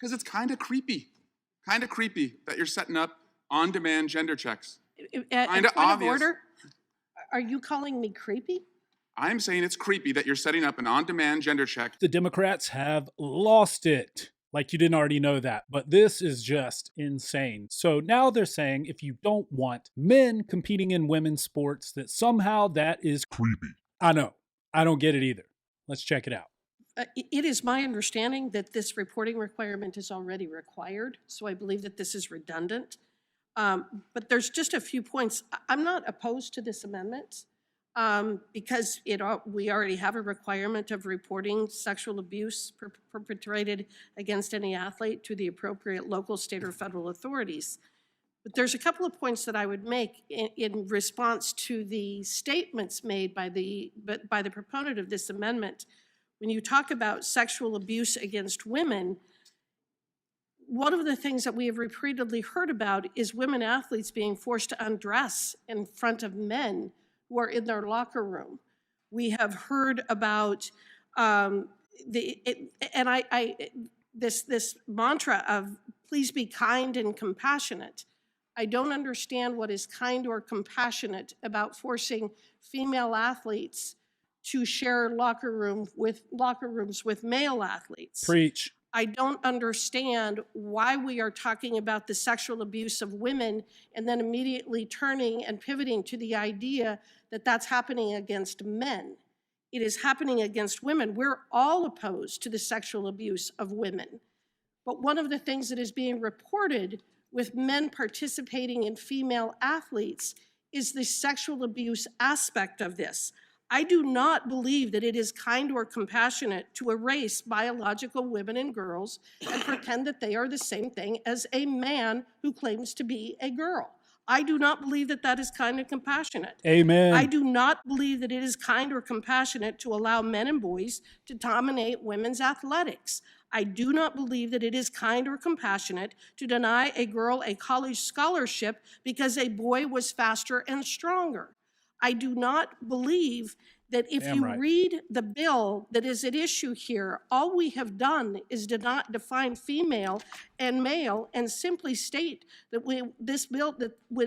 Because it's kind of creepy that you're setting up on-demand gender checks. Kind of obvious. Order, are you calling me creepy? I'm saying it's creepy that you're setting up an on-demand gender check. The Democrats have lost it. Like you didn't already know that, but this is just insane. So now they're saying if you don't want men competing in women's sports, that somehow that is creepy. I know. I don't get it either. Let's check it out. It is my understanding that this reporting requirement is already required, so I believe that this is redundant. But there's just a few points. I'm not opposed to this amendment because we already have a requirement of reporting sexual abuse perpetrated against any athlete to the appropriate local, state, or federal authorities. But there's a couple of points that I would make in response to the statements made by the proponent of this amendment. When you talk about sexual abuse against women, one of the things that we have repeatedly heard about is women athletes being forced to undress in front of men who are in their locker room. We have heard about this mantra of please be kind and compassionate. I don't understand what is kind or compassionate about forcing female athletes to share locker rooms with male athletes. Preach. I don't understand why we are talking about the sexual abuse of women and then immediately turning and pivoting to the idea that that's happening against men. It is happening against women. We're all opposed to the sexual abuse of women. But one of the things that is being reported with men participating in female athletes is the sexual abuse aspect of this. I do not believe that it is kind or compassionate to erase biological women and girls and pretend that they are the same thing as a man who claims to be a girl. I do not believe that that is kind and compassionate. Amen. I do not believe that it is kind or compassionate to allow men and boys to dominate women's athletics. I do not believe that it is kind or compassionate to deny a girl a college scholarship because a boy was faster and stronger. I do not believe that if you read the bill that is at issue here, all we have done is to not define female and male and simply state that this bill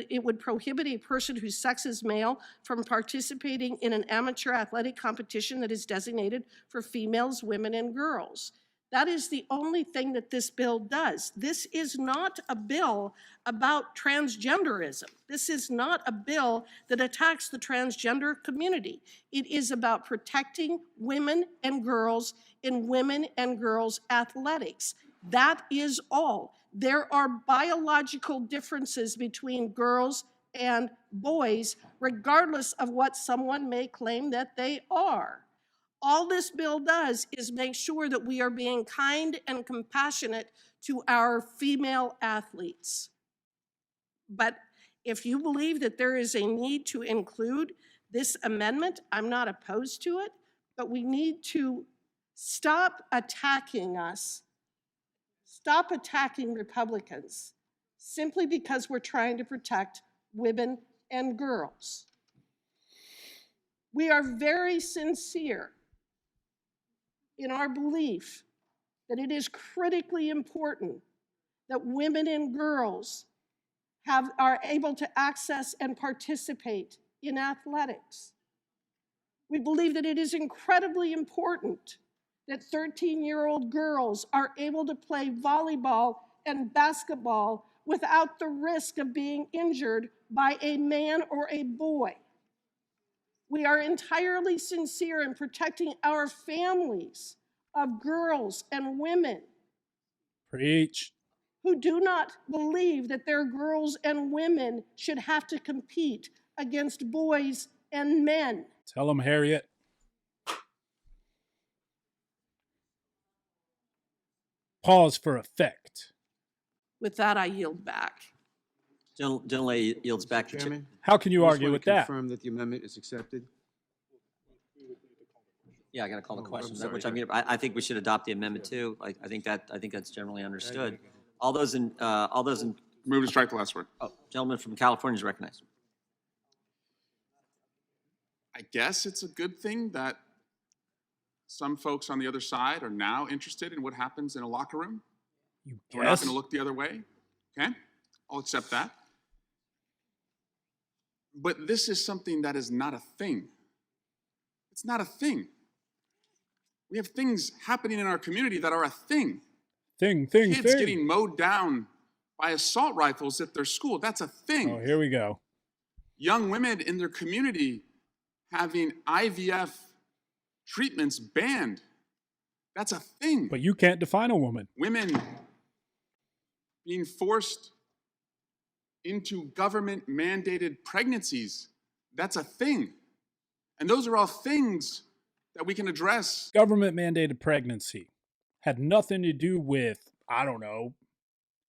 it would prohibit a person whose sex is male from participating in an amateur athletic competition that is designated for females, women, and girls. That is the only thing that this bill does. This is not a bill about transgenderism. This is not a bill that attacks the transgender community. It is about protecting women and girls in women and girls athletics. That is all. There are biological differences between girls and boys, regardless of what someone may claim that they are. All this bill does is make sure that we are being kind and compassionate to our female athletes. But if you believe that there is a need to include this amendment, I'm not opposed to it, but we need to stop attacking us, stop attacking Republicans, simply because we're trying to protect women and girls. We are very sincere in our belief that it is critically important that women and girls are able to access and participate in athletics. We believe that it is incredibly important that 13-year-old girls are able to play volleyball and basketball without the risk of being injured by a man or a boy. We are entirely sincere in protecting our families of girls and women. Preach. Who do not believe that their girls and women should have to compete against boys and men. Tell them, Harriet. Pause for effect. With that, I yield back. Gentleman yields back. Chairman, how can you argue with that? Confirm that the amendment is accepted. Yeah, I got to call the question. I think we should adopt the amendment too. I think that's generally understood. All those in Move to strike the last word. Oh, gentleman from California is recognized. I guess it's a good thing that some folks on the other side are now interested in what happens in a locker room. We're not guess? going to look the other way. Okay? I'll accept that. But this is something that is not a thing. It's not a thing. We have things happening in our community that are a thing. Kids getting mowed down by assault rifles at their school. That's a thing. Oh, here we go. Young women in their community having IVF treatments banned. That's a thing. But you can't define a woman. Women being forced into government-mandated pregnancies. That's a thing. And those are all things that we can address. Government-mandated pregnancy had nothing to do with, I don't know,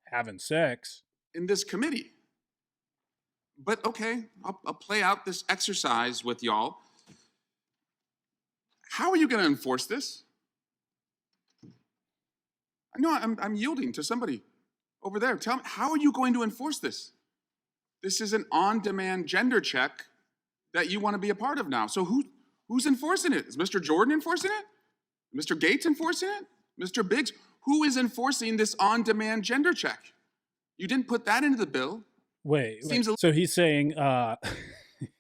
having sex. In this committee. But okay, I'll play out this exercise with y'all. How are you going to enforce this? I know I'm yielding to somebody over there. Tell me, how are you going to enforce this? This is an on-demand gender check that you want to be a part of now. So who's enforcing it? Is Mr. Jordan enforcing it? Mr. Gates enforcing it? Mr. Biggs? Who is enforcing this on-demand gender check? You didn't put that into the bill. Wait. So he's saying that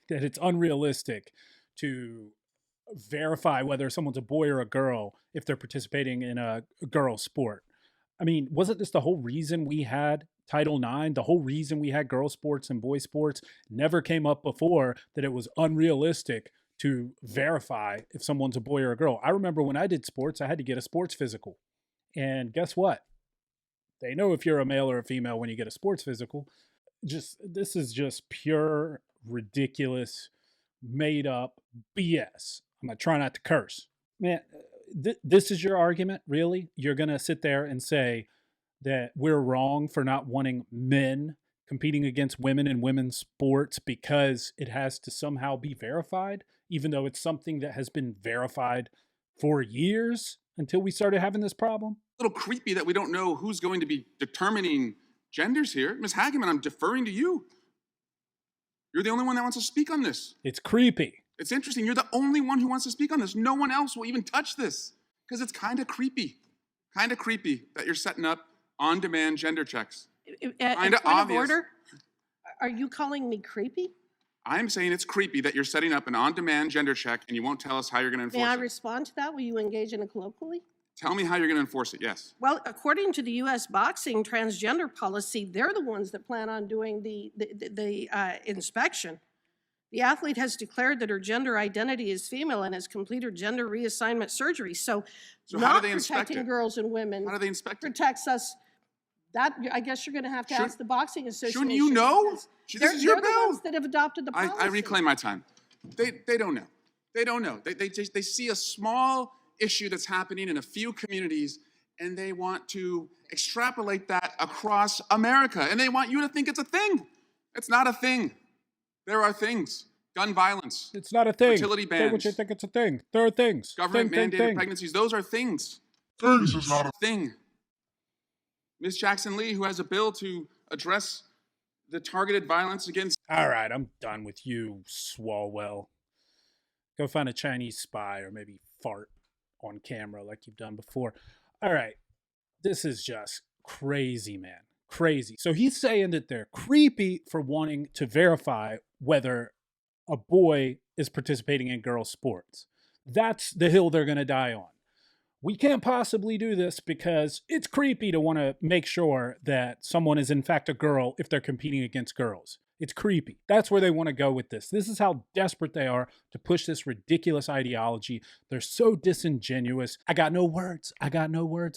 it's unrealistic to verify whether someone's a boy or a girl if they're participating in a girl sport. I mean, wasn't this the whole reason we had Title IX? The whole reason we had girl sports and boy sports never came up before, that it was unrealistic to verify if someone's a boy or a girl. I remember when I did sports, I had to get a sports physical. And guess what? They know if you're a male or a female when you get a sports physical. This is just pure, ridiculous, made up BS. I'm going to try not to curse. Man, this is your argument, really? You're going to sit there and say that we're wrong for not wanting men competing against women in women's sports because it has to somehow be verified, even though it's something that has been verified for years until we started having this problem? A little creepy that we don't know who's going to be determining genders here. Ms. Hageman, I'm deferring to you. You're the only one that wants to speak on this. It's creepy. It's interesting. You're the only one who wants to speak on this. No one else will even touch this because it's kind of creepy. Kind of creepy that you're setting up on-demand gender checks. Kind of obvious. Order, are you calling me creepy? I'm saying it's creepy that you're setting up an on-demand gender check and you won't tell us how you're going to enforce it. May I respond to that? Will you engage in it colloquially? Tell me how you're going to enforce it, yes. Well, according to the U.S. boxing transgender policy, they're the ones that plan on doing the inspection. The athlete has declared that her gender identity is female and has completed gender reassignment surgery. So how not do they inspect protecting it? girls and women How do they inspect it? protects us. That, I guess you're going to have to ask the Boxing Association. Shouldn't you know? This is your They're bill. the ones that have adopted the policy. I reclaim my time. They don't know. They don't know. They see a small issue that's happening in a few communities, and they want to extrapolate that across America, and they want you to think it's a thing. It's not a thing. There are things. Gun violence. It's not a thing. Fertility bans. Say what you think it's a thing. There are things. Government-mandated pregnancies. Those are things. Things is not a thing. Ms. Jackson Lee, who has a bill to address the targeted violence against... All right, I'm done with you, Swalwell. Go find a Chinese spy or maybe fart on camera like you've done before. All right, this is just crazy, man. Crazy. So he's saying that they're creepy for wanting to verify whether a boy is participating in girl sports. That's the hill they're going to die on. We can't possibly do this because it's creepy to want to make sure that someone is in fact a girl if they're competing against girls. It's creepy. That's where they want to go with this. This is how desperate they are to push this ridiculous ideology. They're so disingenuous. I got no words,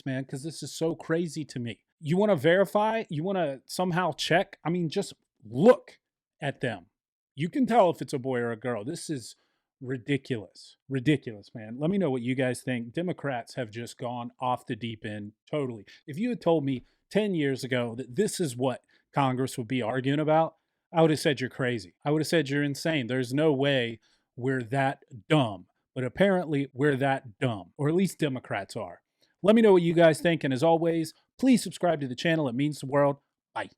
man, because this is so crazy to me. You want to verify? You want to somehow check? I mean, just look at them. You can tell if it's a boy or a girl. This is ridiculous, man. Let me know what you guys think. Democrats have just gone off the deep end totally. If you had told me 10 years ago that this is what Congress would be arguing about, I would have said you're crazy. I would have said you're insane. There's no way we're that dumb. But apparently we're that dumb, or at least Democrats are. Let me know what you guys think. And as always, please subscribe to the channel. It means the world. Bye.